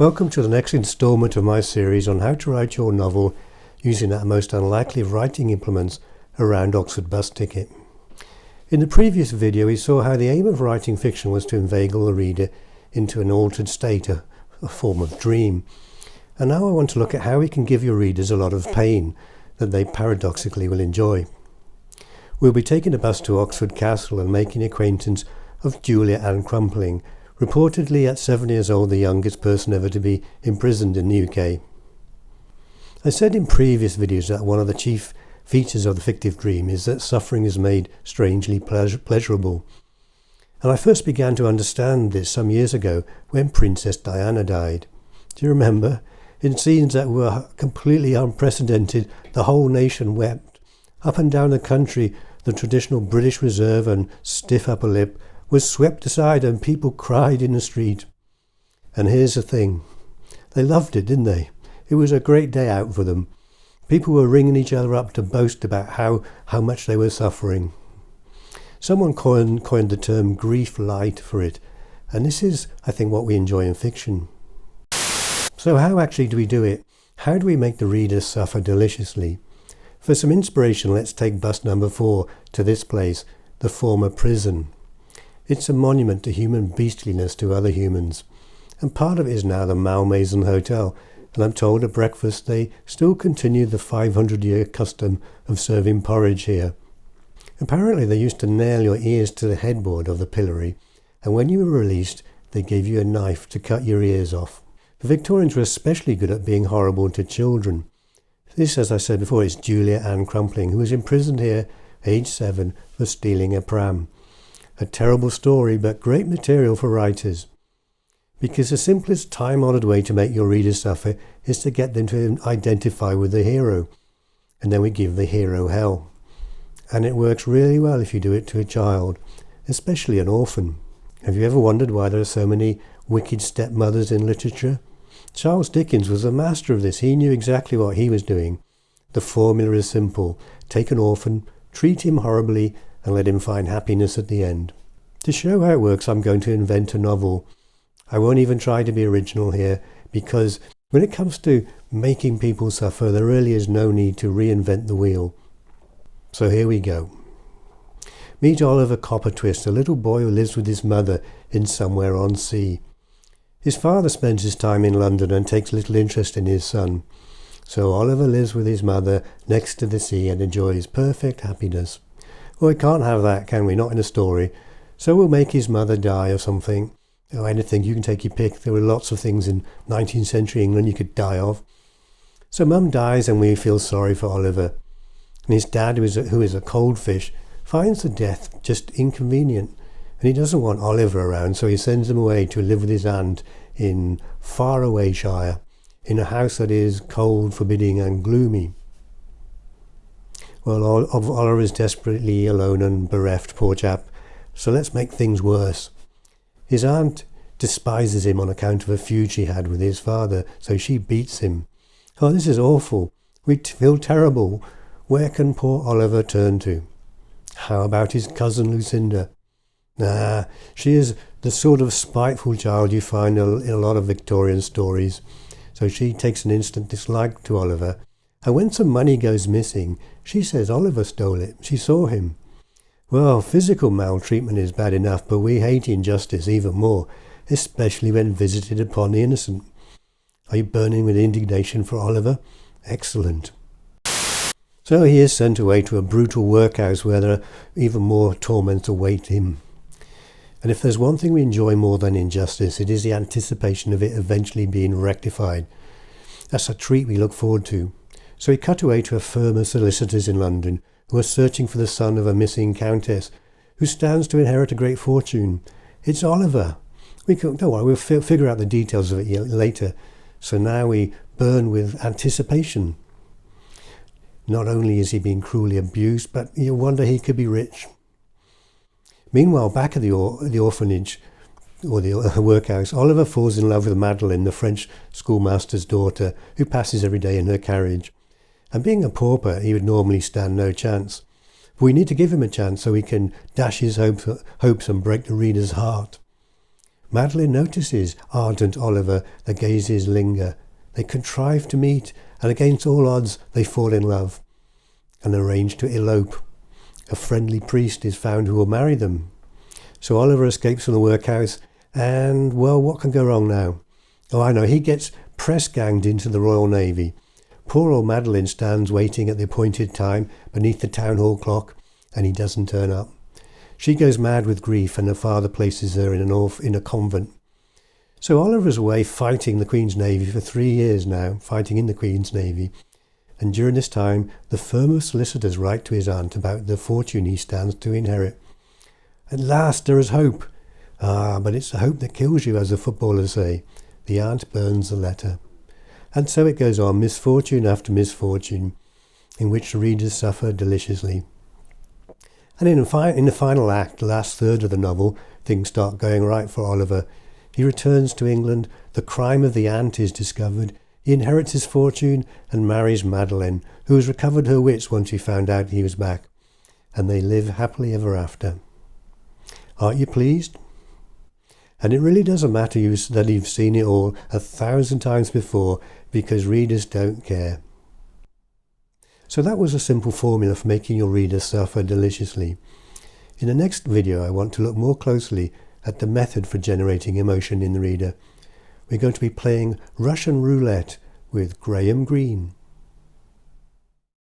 Welcome to the next instalment of my series on how to write your novel using that most unlikely of writing implements, a round Oxford bus ticket. In the previous video we saw how the aim of writing fiction was to inveigle the reader into an altered state, a form of dream. And now I want to look at how we can give your readers a lot of pain that they paradoxically will enjoy. We'll be taking a bus to Oxford Castle and making the acquaintance of Julia Ann Crumpling, reportedly at 7 years old the youngest person ever to be imprisoned in the UK. I said in previous videos that one of the chief features of the fictive dream is that suffering is made strangely pleasurable. And I first began to understand this some years ago when Princess Diana died. Do you remember? In scenes that were completely unprecedented, the whole nation wept. Up and down the country, the traditional British reserve and stiff upper lip was swept aside and people cried in the street. And here's the thing. They loved it, didn't they? It was a great day out for them. People were ringing each other up to boast about how much they were suffering. Someone coined the term grief light for it. And this is, I think, what we enjoy in fiction. So how actually do we do it? How do we make the reader suffer deliciously? For some inspiration, let's take bus number 4 to this place, the former prison. It's a monument to human beastliness to other humans. And part of it is now the Malmaison Hotel. And I'm told at breakfast they still continue the 500-year custom of serving porridge here. Apparently they used to nail your ears to the headboard of the pillory. And when you were released, they gave you a knife to cut your ears off. The Victorians were especially good at being horrible to children. This, as I said before, is Julia Ann Crumpling, who was imprisoned here, aged 7, for stealing a pram. A terrible story, but great material for writers. Because the simplest time-honoured way to make your readers suffer is to get them to identify with the hero. And then we give the hero hell. And it works really well if you do it to a child, especially an orphan. Have you ever wondered why there are so many wicked stepmothers in literature? Charles Dickens was a master of this. He knew exactly what he was doing. The formula is simple. Take an orphan, treat him horribly, and let him find happiness at the end. To show how it works, I'm going to invent a novel. I won't even try to be original here, because when it comes to making people suffer, there really is no need to reinvent the wheel. So here we go. Meet Oliver Coppertwist, a little boy who lives with his mother in Somewhere on Sea. His father spends his time in London and takes little interest in his son. So Oliver lives with his mother next to the sea and enjoys perfect happiness. Well, we can't have that, can we? Not in a story. So we'll make his mother die or something. Oh, anything, you can take your pick. There were lots of things in 19th century England you could die of. So Mum dies and we feel sorry for Oliver. And his dad, who is a cold fish, finds the death just inconvenient. And he doesn't want Oliver around, so he sends him away to live with his aunt in faraway Shire, in a house that is cold, forbidding and gloomy. Well, Oliver is desperately alone and bereft, poor chap. So let's make things worse. His aunt despises him on account of a feud she had with his father, so she beats him. Oh, this is awful. We feel terrible. Where can poor Oliver turn to? How about his cousin Lucinda? She is the sort of spiteful child you find in a lot of Victorian stories. So she takes an instant dislike to Oliver. And when some money goes missing, she says Oliver stole it. She saw him. Well, physical maltreatment is bad enough, but we hate injustice even more, especially when visited upon the innocent. Are you burning with indignation for Oliver? Excellent. So he is sent away to a brutal workhouse where there are even more torments await him. And if there's one thing we enjoy more than injustice, it is the anticipation of it eventually being rectified. That's a treat we look forward to. So he cut away to a firm of solicitors in London who are searching for the son of a missing countess who stands to inherit a great fortune. It's Oliver. Don't worry, we'll figure out the details of it later. So now we burn with anticipation. Not only is he being cruelly abused, but you wonder he could be rich. Meanwhile, back at the orphanage, or the workhouse, Oliver falls in love with Madeline, the French schoolmaster's daughter, who passes every day in her carriage. And being a pauper, he would normally stand no chance. But we need to give him a chance so he can dash his hopes and break the reader's heart. Madeline notices ardent Oliver, their gazes linger. They contrive to meet, and against all odds they fall in love, and arrange to elope. A friendly priest is found who will marry them. So Oliver escapes from the workhouse, and, well, what can go wrong now? Oh, I know, he gets press-ganged into the Royal Navy. Poor old Madeline stands waiting at the appointed time beneath the town hall clock, and he doesn't turn up. She goes mad with grief, and her father places her in a convent. So Oliver's away fighting the Queen's Navy for 3 years now, fighting in the Queen's Navy. And during this time, the firm of solicitors write to his aunt about the fortune he stands to inherit. At last there is hope. Ah, but it's the hope that kills you, as the footballers say. The aunt burns the letter. And so it goes on, misfortune after misfortune, in which the readers suffer deliciously. And in the final act, the last third of the novel, things start going right for Oliver. He returns to England, the crime of the aunt is discovered, he inherits his fortune and marries Madeline, who has recovered her wits once she found out he was back, and they live happily ever after. Aren't you pleased? And it really doesn't matter that you've seen it all 1,000 times before, because readers don't care. So that was a simple formula for making your readers suffer deliciously. In the next video I want to look more closely at the method for generating emotion in the reader. We're going to be playing Russian roulette with Graham Greene.